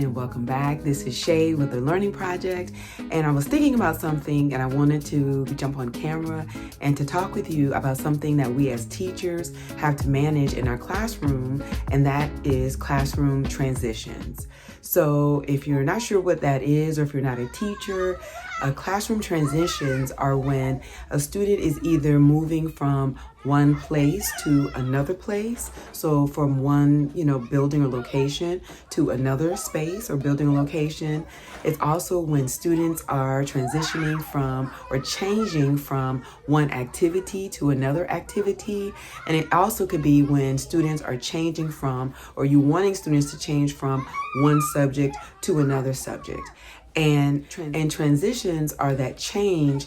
And welcome back. This is Shay with the Learning Project, and I was thinking about something and I wanted to jump on camera and to talk with you about something that we as teachers have to manage in our classroom, and that is classroom transitions. So if you're not sure what that is, or if you're not a teacher, classroom transitions are when a student is either moving from one place to another place. So from one, building or location to another space or building or location. It's also when students are transitioning from or changing from one activity to another activity. And it also could be when students are changing from, or you wanting students to change from one subject to another subject. And transitions are that change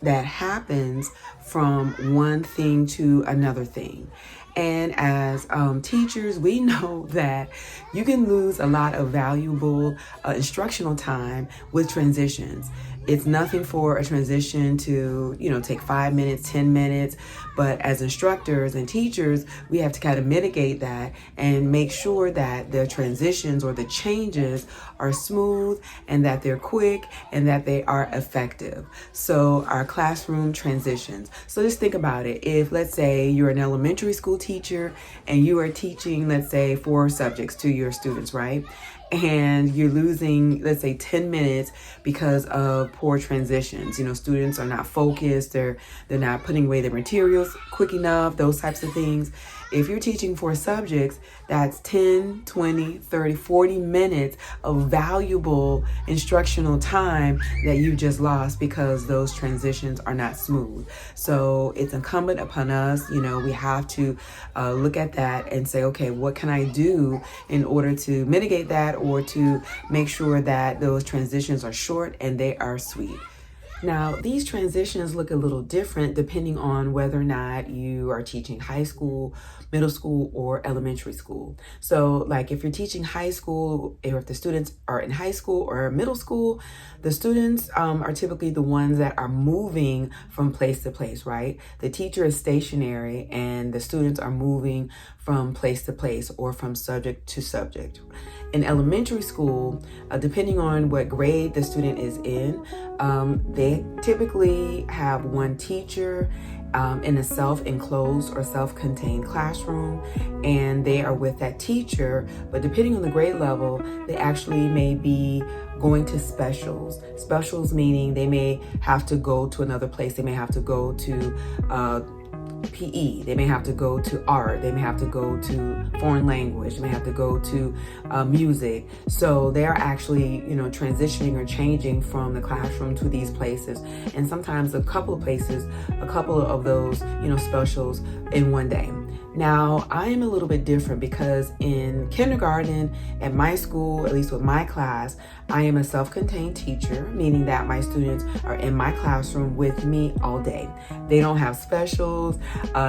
that happens from one thing to another thing. And as teachers, we know that you can lose a lot of valuable instructional time with transitions. It's nothing for a transition to, take 5 minutes, 10 minutes. But as instructors and teachers, we have to kind of mitigate that and make sure that the transitions or the changes are smooth and that they're quick and that they are effective. So our classroom transitions. So just think about it. If, let's say, you're an elementary school teacher and you are teaching, let's say, 4 subjects to your students, right? And you're losing, let's say, 10 minutes because of poor transitions. Students are not focused, they're not putting away their materials quick enough, those types of things. If you're teaching 4 subjects, that's 10, 20, 30, 40 minutes of valuable instructional time that you just lost because those transitions are not smooth. So it's incumbent upon us, we have to look at that and say, okay, what can I do in order to mitigate that or to make sure that those transitions are short and they are sweet. Now, these transitions look a little different depending on whether or not you are teaching high school, middle school, or elementary school. So like if you're teaching high school, or if the students are in high school or middle school, the students are typically the ones that are moving from place to place, right? The teacher is stationary and the students are moving from place to place or from subject to subject. In elementary school, depending on what grade the student is in, they typically have one teacher in a self-enclosed or self-contained classroom, and they are with that teacher. But depending on the grade level, they actually may be going to specials. Specials meaning they may have to go to another place. They may have to go to PE, they may have to go to art, they may have to go to foreign language, they may have to go to music. So they're actually, transitioning or changing from the classroom to these places. And sometimes a couple of places, a couple of those, specials in one day. Now, I am a little bit different because in kindergarten at my school, at least with my class, I am a self-contained teacher, meaning that my students are in my classroom with me all day. They don't have specials.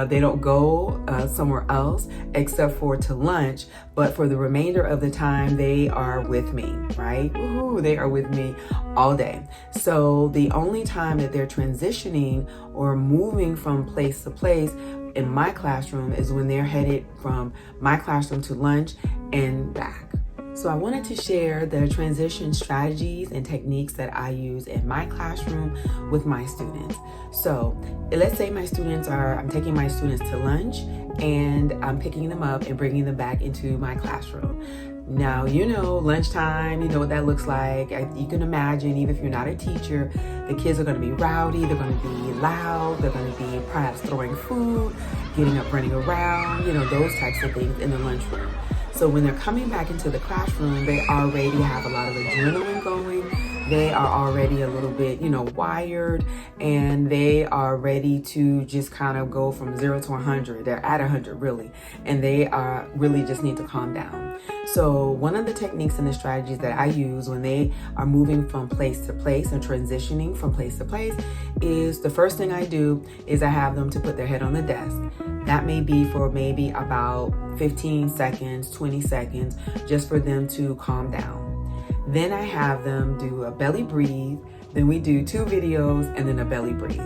They don't go somewhere else except for to lunch. But for the remainder of the time, they are with me, right? Woohoo, they are with me all day. So the only time that they're transitioning or moving from place to place in my classroom is when they're headed from my classroom to lunch and back. So I wanted to share the transition strategies and techniques that I use in my classroom with my students. So let's say I'm taking my students to lunch and I'm picking them up and bringing them back into my classroom. Now, lunchtime, you know what that looks like. You can imagine, even if you're not a teacher, the kids are going to be rowdy, they're going to be loud, they're going to be perhaps throwing food, getting up, running around, those types of things in the lunchroom. So when they're coming back into the classroom, they already have a lot of adrenaline going. They are already a little bit, wired, and they are ready to just kind of go from 0 to 100. They're at 100 really, and they are really just need to calm down. So one of the techniques and the strategies that I use when they are moving from place to place and transitioning from place to place is the first thing I do is I have them to put their head on the desk. That may be for maybe about 15 seconds, 20 seconds, just for them to calm down. Then I have them do a belly breathe. Then we do 2 videos and then a belly breathe.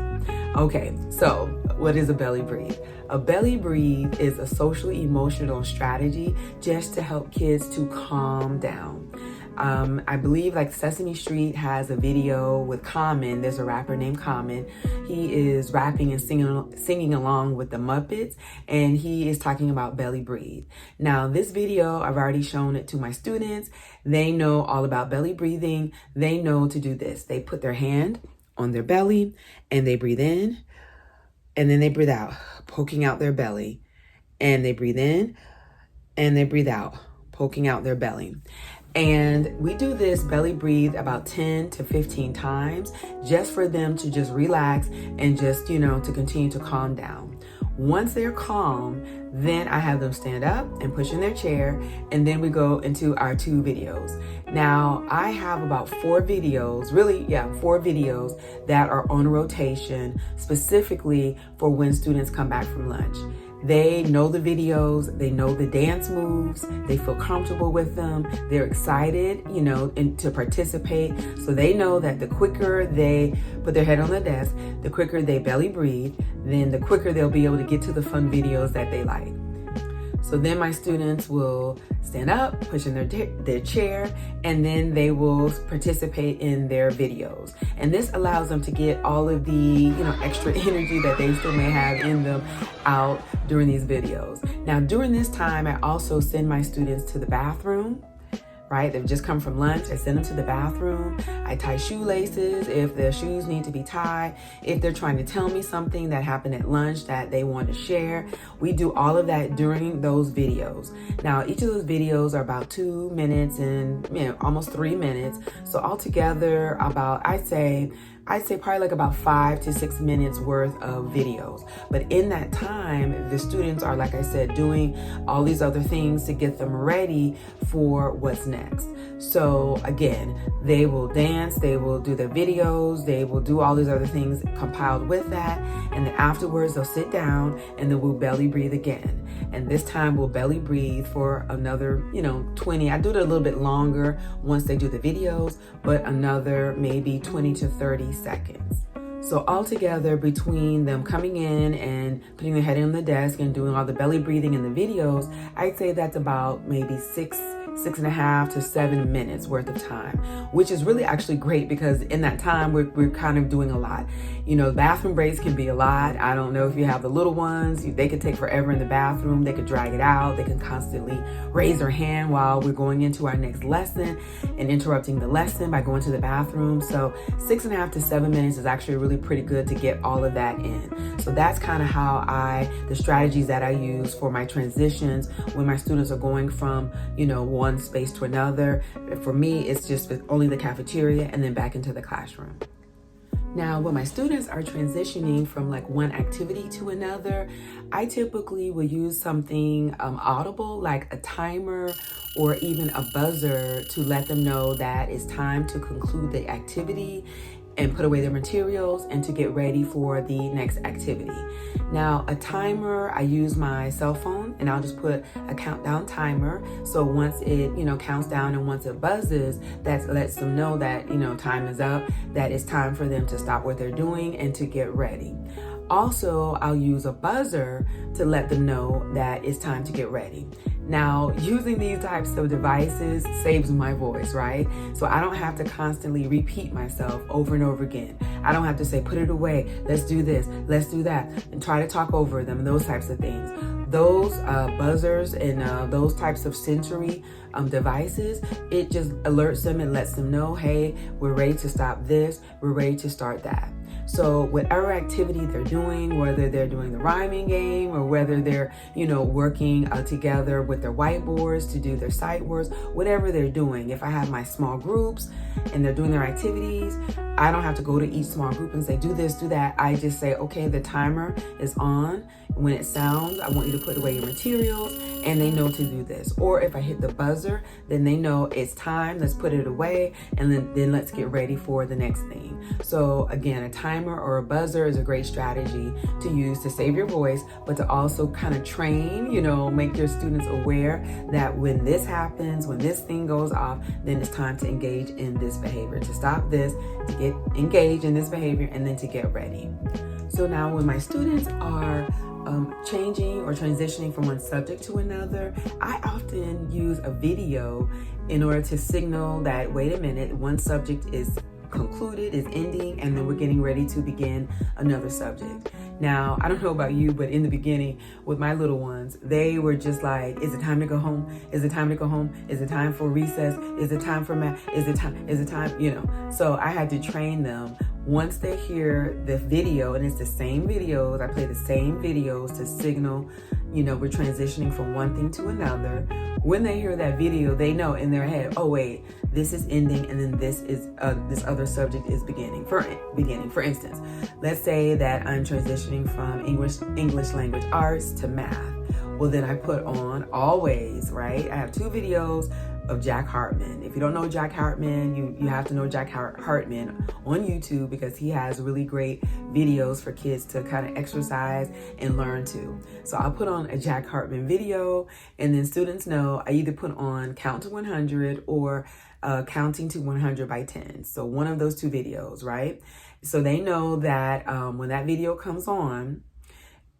Okay, so what is a belly breathe? A belly breathe is a social emotional strategy just to help kids to calm down. I believe like Sesame Street has a video with Common. There's a rapper named Common. He is rapping and singing along with the Muppets, and he is talking about belly breathe. Now, this video, I've already shown it to my students. They know all about belly breathing. They know to do this. They put their hand on their belly and they breathe in, and then they breathe out, poking out their belly. And they breathe in and they breathe out, poking out their belly. And we do this belly breathe about 10 to 15 times just for them to just relax and just, to continue to calm down. Once they're calm, then I have them stand up and push in their chair, and then we go into our 2 videos. Now, I have about 4 videos, 4 videos that are on rotation specifically for when students come back from lunch. They know the videos, they know the dance moves, they feel comfortable with them, they're excited, and to participate. So they know that the quicker they put their head on the desk, the quicker they belly breathe, then the quicker they'll be able to get to the fun videos that they like. So then my students will stand up, push in their chair, and then they will participate in their videos. And this allows them to get all of the, extra energy that they still may have in them out during these videos. Now, during this time, I also send my students to the bathroom. Right? They've just come from lunch. I send them to the bathroom. I tie shoelaces if their shoes need to be tied. If they're trying to tell me something that happened at lunch that they want to share, we do all of that during those videos. Now, each of those videos are about 2 minutes and almost 3 minutes. So altogether about, I'd say probably like about 5 to 6 minutes worth of videos. But in that time, the students are, like I said, doing all these other things to get them ready for what's next. So again, they will dance, they will do their videos, they will do all these other things compiled with that. And then afterwards, they'll sit down and then we'll belly breathe again. And this time we'll belly breathe for another, 20. I do it a little bit longer once they do the videos, but another maybe 20 to 30 seconds. So altogether, between them coming in and putting their head on the desk and doing all the belly breathing in the videos, I'd say that's about maybe 6.5 to 7 minutes worth of time, which is really actually great because in that time we're kind of doing a lot. Bathroom breaks can be a lot. I don't know if you have the little ones, they could take forever in the bathroom. They could drag it out. They can constantly raise their hand while we're going into our next lesson and interrupting the lesson by going to the bathroom. So 6.5 to 7 minutes is actually really pretty good to get all of that in. So that's kind of how the strategies that I use for my transitions when my students are going from, one space to another. For me, it's just with only the cafeteria and then back into the classroom. Now, when my students are transitioning from like one activity to another, I typically will use something audible like a timer or even a buzzer to let them know that it's time to conclude the activity and put away their materials and to get ready for the next activity. Now, a timer, I use my cell phone and I'll just put a countdown timer. So once it, counts down and once it buzzes, that lets them know that, time is up, that it's time for them to stop what they're doing and to get ready. Also, I'll use a buzzer to let them know that it's time to get ready. Now, using these types of devices saves my voice, right? So I don't have to constantly repeat myself over and over again. I don't have to say, put it away, let's do this, let's do that, and try to talk over them, those types of things. Those buzzers and those types of sensory devices, it just alerts them and lets them know, hey, we're ready to stop this, we're ready to start that. So whatever activity they're doing, whether they're doing the rhyming game or whether they're, working together with their whiteboards to do their sight words, whatever they're doing. If I have my small groups and they're doing their activities, I don't have to go to each small group and say, do this, do that. I just say, okay, the timer is on. When it sounds, I want you to put away your materials, and they know to do this. Or if I hit the buzzer, then they know it's time, let's put it away, and then let's get ready for the next thing. So again, a timer or a buzzer is a great strategy to use to save your voice, but to also kind of train, make your students aware that when this happens, when this thing goes off, then it's time to engage in this behavior, to stop this, to get engaged in this behavior, and then to get ready. So now when my students are changing or transitioning from one subject to another, I often use a video in order to signal that, wait a minute, one subject is concluded, is ending, and then we're getting ready to begin another subject. Now, I don't know about you, but in the beginning with my little ones, they were just like, is it time to go home? Is it time to go home? Is it time for recess? Is it time for math? Is it time, you know? So I had to train them. Once they hear the video, and it's the same videos, I play the same videos to signal, you know, we're transitioning from one thing to another. When they hear that video, they know in their head, oh wait, this is ending, and then this other subject is beginning. For instance, let's say that I'm transitioning from English language arts to math. Well, then I put on always, right? I have 2 videos of Jack Hartman. If you don't know Jack Hartman, you have to know Jack Hartman on YouTube, because he has really great videos for kids to kind of exercise and learn to. So I'll put on a Jack Hartman video, and then students know I either put on Count to 100 or Counting to 100 by 10. So one of those 2 videos, right? So they know that when that video comes on,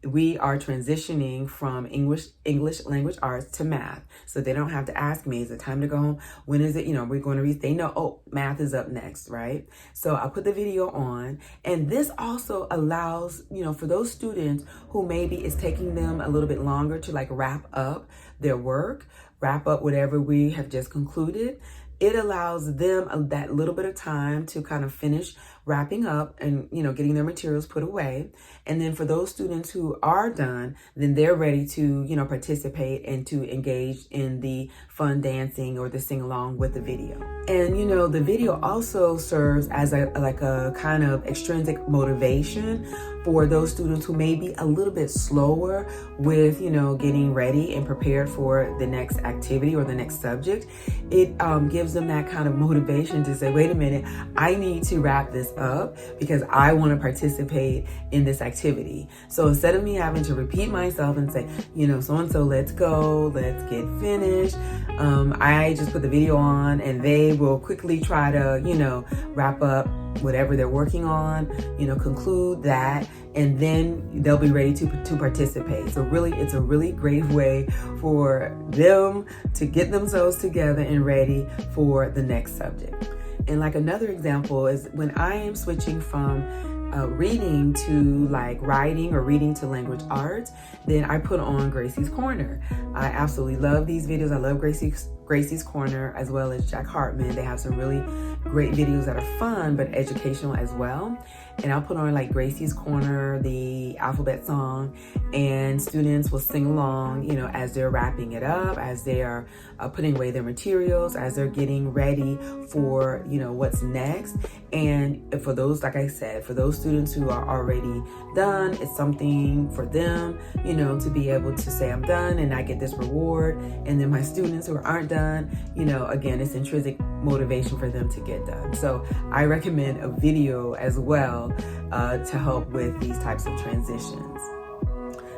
we are transitioning from English language arts to math. So they don't have to ask me, is it time to go home? When is it, you know, we're going to read? They know, oh, math is up next, right? So I'll put the video on. And this also allows, you know, for those students who maybe it's taking them a little bit longer to like wrap up their work, wrap up whatever we have just concluded, it allows them that little bit of time to kind of finish wrapping up and, you know, getting their materials put away. And then for those students who are done, then they're ready to, you know, participate and to engage in the fun dancing or the sing along with the video. And, you know, the video also serves as a kind of extrinsic motivation for those students who may be a little bit slower with, you know, getting ready and prepared for the next activity or the next subject. It gives them that kind of motivation to say, wait a minute, I need to wrap this up because I want to participate in this activity. So instead of me having to repeat myself and say, you know, so-and-so, let's go, let's get finished, I just put the video on and they will quickly try to, you know, wrap up whatever they're working on, you know, conclude that, and then they'll be ready to participate. So really, it's a really great way for them to get themselves together and ready for the next subject. And like another example is when I am switching from reading to like writing or reading to language arts, then I put on Gracie's Corner. I absolutely love these videos. I love Gracie's Corner as well as Jack Hartman. They have some really great videos that are fun but educational as well. And I'll put on like Gracie's Corner, the alphabet song, and students will sing along, you know, as they're wrapping it up, as they are putting away their materials, as they're getting ready for, you know, what's next. And for those, like I said, for those students who are already done, it's something for them, you know, to be able to say, I'm done and I get this reward. And then my students who aren't done, you know, again, it's intrinsic motivation for them to get done. So I recommend a video as well to help with these types of transitions.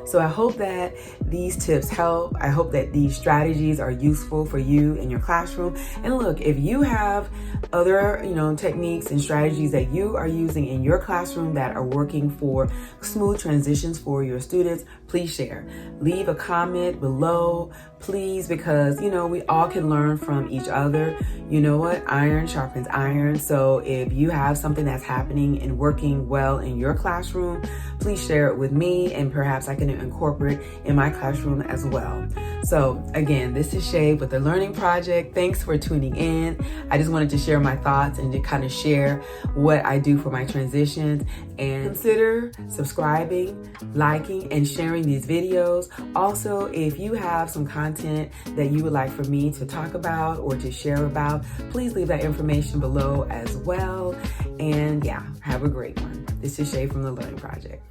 So I hope that these tips help. I hope that these strategies are useful for you in your classroom. And look, if you have other, you know, techniques and strategies that you are using in your classroom that are working for smooth transitions for your students, please share. Leave a comment below, please, because, you know, we all can learn from each other. You know what? Iron sharpens iron. So if you have something that's happening and working well in your classroom, please share it with me and perhaps I can incorporate in my classroom as well. So again, this is Shay with the Learning Project. Thanks for tuning in. I just wanted to share my thoughts and to kind of share what I do for my transitions, and consider subscribing, liking, and sharing these videos. Also, if you have some content that you would like for me to talk about or to share about, please leave that information below as well. And yeah, have a great one. This is Shay from the Learning Project.